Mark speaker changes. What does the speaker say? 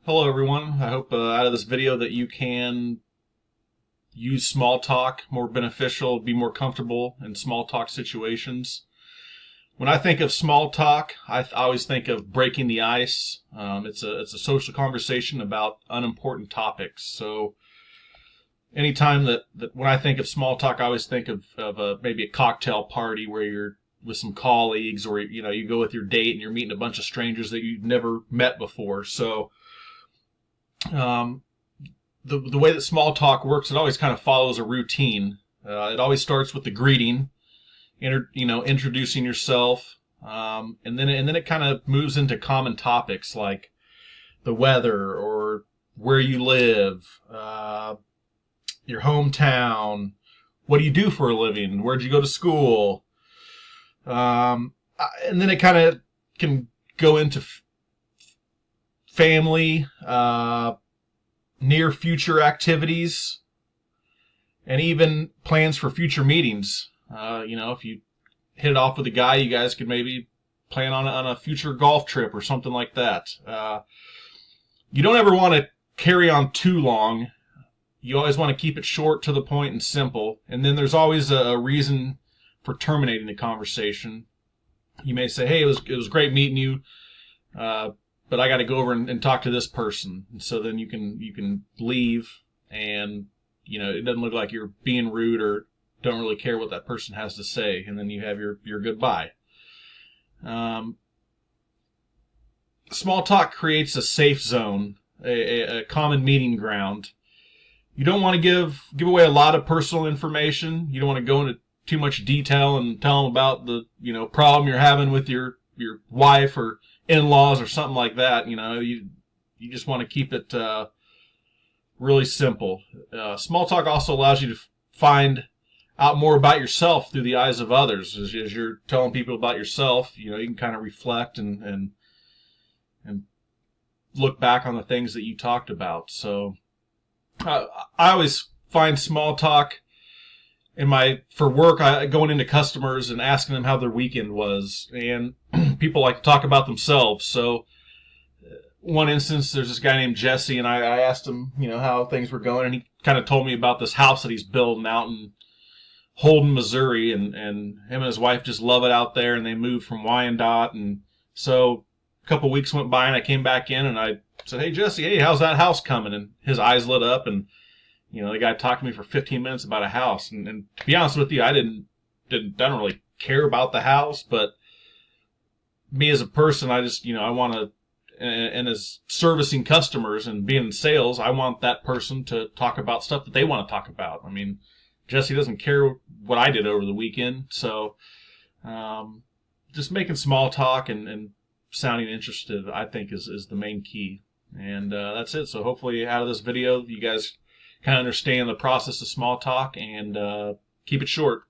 Speaker 1: Hello everyone. I hope out of this video that you can use small talk more beneficial, be more comfortable in small talk situations. When I think of small talk, I always think of breaking the ice. It's a social conversation about unimportant topics. So anytime that when I think of small talk, I always think of maybe a cocktail party where you're with some colleagues, or you go with your date and you're meeting a bunch of strangers that you've never met before. So um, the way that small talk works, it always kind of follows a routine. It always starts with the greeting, introducing yourself, and then it kind of moves into common topics like the weather or where you live, your hometown, what do you do for a living, where'd you go to school, and then it kind of can go into family, near future activities, and even plans for future meetings. If you hit it off with a guy, you guys could maybe plan on a future golf trip or something like that. You don't ever want to carry on too long. You always want to keep it short, to the point, and simple. And then there's always a reason for terminating the conversation. You may say, "Hey, it was great meeting you, but I got to go over and talk to this person." And so then you can leave, and it doesn't look like you're being rude or don't really care what that person has to say, and then you have your goodbye. Small talk creates a safe zone, a common meeting ground. You don't want to give away a lot of personal information. You don't want to go into too much detail and tell them about the problem you're having with your wife or in-laws or something like that. You just want to keep it really simple. Small talk also allows you to find out more about yourself through the eyes of others. As you're telling people about yourself, you can kind of reflect and look back on the things that you talked about. So I always find small talk for work, going into customers and asking them how their weekend was, and people like to talk about themselves. So one instance, there's this guy named Jesse, and I asked him, how things were going, and he kind of told me about this house that he's building out in Holden, Missouri, and him and his wife just love it out there, and they moved from Wyandotte. And so a couple weeks went by, and I came back in, and I said, "Hey, Jesse, hey, how's that house coming?" And his eyes lit up, and the guy talked to me for 15 minutes about a house. And to be honest with you, I don't really care about the house, but me as a person, I just, I want to, and as servicing customers and being in sales, I want that person to talk about stuff that they want to talk about. I mean, Jesse doesn't care what I did over the weekend. So just making small talk and sounding interested, I think, is the main key. And that's it. So hopefully out of this video, you guys kind of understand the process of small talk, and keep it short.